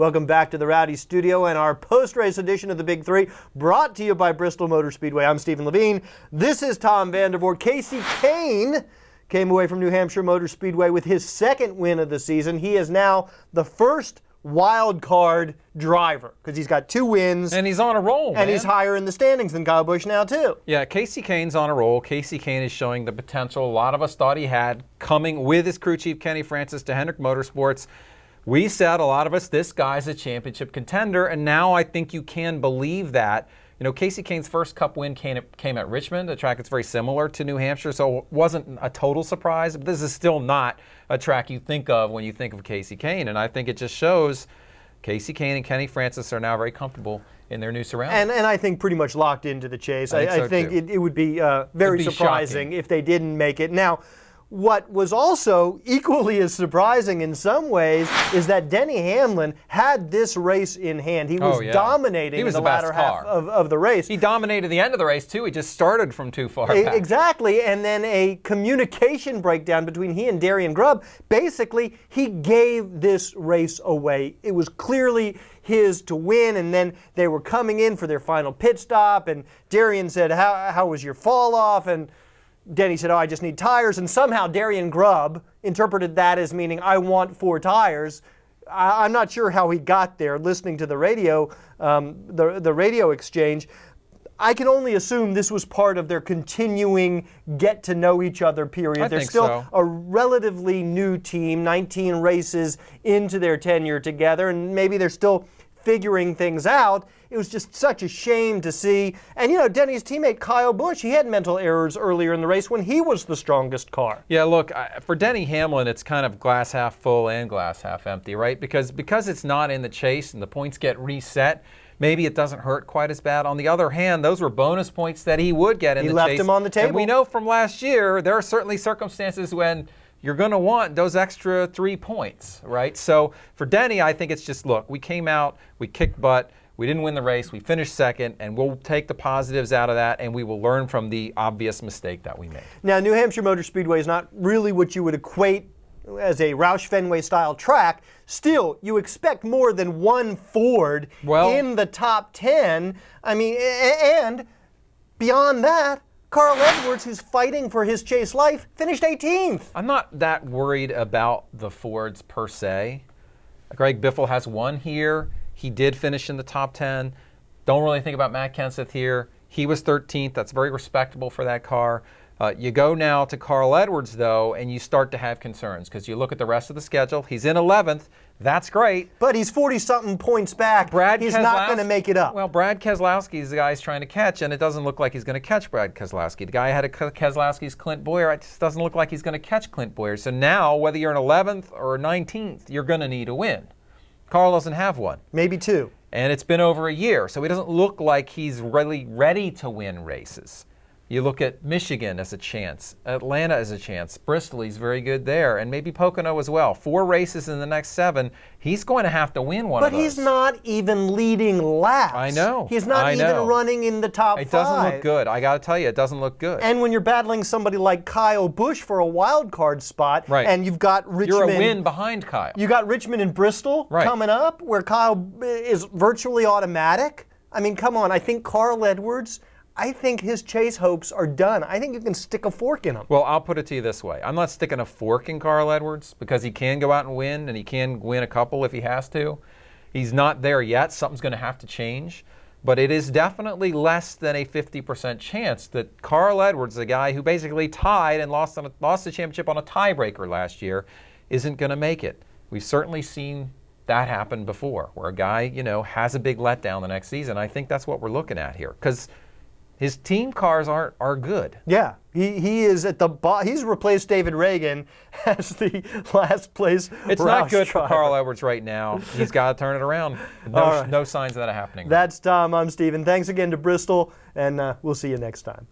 Welcome back to the Rowdy Studio and our post-race edition of the Big Three, brought to you by Bristol Motor Speedway. I'm Stephen Levine. This is Tom Vandervoort. Kasey Kahne came away from New Hampshire Motor Speedway with his second win of the season. He is now the first wild card driver because he's got 2 wins. And he's on a roll, And he's higher in the standings than Kyle Busch now, too. Yeah, Kasey Kahne's on a roll. Kasey Kahne is showing the potential a lot of us thought he had coming with his crew chief, Kenny Francis, to Hendrick Motorsports. We said, a lot of us, this guy's a championship contender, and now I think you can believe that. You know, Kasey Kahne's first Cup win came at Richmond, a track that's very similar to New Hampshire, so it wasn't a total surprise. But this is still not a track you think of when you think of Kasey Kahne, and I think it just shows Kasey Kahne and Kenny Francis are now very comfortable in their new surroundings. And I think pretty much locked into the chase. I think it would be very surprising shocking if they didn't make it. Now, what was also equally as surprising in some ways is that Denny Hamlin had this race in hand. He was dominating in the latter half of the race. He dominated the end of the race, too. He just started from too far back. Exactly, and then a communication breakdown between he and Darian Grubb. Basically, he gave this race away. It was clearly his to win, and then they were coming in for their final pit stop, and Darian said, how was your fall off? And Denny said, I just need tires, and somehow Darian Grubb interpreted that as meaning I want 4 tires. I'm not sure how he got there listening to the radio, the radio exchange. I can only assume this was part of their continuing get-to-know-each-other period. They're still a relatively new team, 19 races into their tenure together, and maybe they're still figuring things out. It was just such a shame to see. And, you know, Denny's teammate Kyle Busch, he had mental errors earlier in the race when he was the strongest car. Yeah, look, for Denny Hamlin, it's kind of glass half full and glass half empty, right? Because it's not in the chase and the points get reset, maybe it doesn't hurt quite as bad. On the other hand, those were bonus points that he would get in the chase. He left him on the table. And we know from last year, there are certainly circumstances when you're going to want those extra 3 points, right? So for Denny, I think it's just, look, we came out, we kicked butt, we didn't win the race, we finished second, and we'll take the positives out of that, and we will learn from the obvious mistake that we made. Now, New Hampshire Motor Speedway is not really what you would equate as a Roush Fenway-style track. Still, you expect more than one Ford in the top 10. I mean, and beyond that, Carl Edwards, who's fighting for his chase life, finished 18th. I'm not that worried about the Fords per se. Greg Biffle has one here. He did finish in the top 10. Don't really think about Matt Kenseth here. He was 13th. That's very respectable for that car. You go now to Carl Edwards, though, and you start to have concerns because you look at the rest of the schedule. He's in 11th. That's great. But he's 40-something points back. He's not going to make it up. Well, Brad Keselowski is the guy he's trying to catch, and it doesn't look like he's going to catch Brad Keselowski. The guy ahead of Keselowski's Clint Boyer. It just doesn't look like he's going to catch Clint Boyer. So now, whether you're in 11th or 19th, you're going to need a win. Carl doesn't have one. Maybe 2. And it's been over a year, so he doesn't look like he's really ready to win races. You look at Michigan as a chance, Atlanta as a chance, Bristol, he's very good there, and maybe Pocono as well. 4 races in the next 7, he's going to have to win one of those. But he's not even leading laps. I know. He's not even running in the top 5. It doesn't look good. I got to tell you, it doesn't look good. And when you're battling somebody like Kyle Busch for a wild card spot, and you've got Richmond. You're a win behind Kyle. You got Richmond and Bristol coming up, where Kyle is virtually automatic. I mean, come on. I think Carl Edwards, I think his chase hopes are done. I think you can stick a fork in him. Well, I'll put it to you this way. I'm not sticking a fork in Carl Edwards because he can go out and win, and he can win a couple if he has to. He's not there yet. Something's going to have to change. But it is definitely less than a 50% chance that Carl Edwards, the guy who basically tied and lost the championship on a tiebreaker last year, isn't going to make it. We've certainly seen that happen before, where a guy, has a big letdown the next season. I think that's what we're looking at here, because his team cars are good. Yeah, he is at the he's replaced David Reagan as the last place. It's not good for Carl Edwards right now. He's got to turn it around. No signs of that happening. That's Tom. I'm Stephen. Thanks again to Bristol, and we'll see you next time.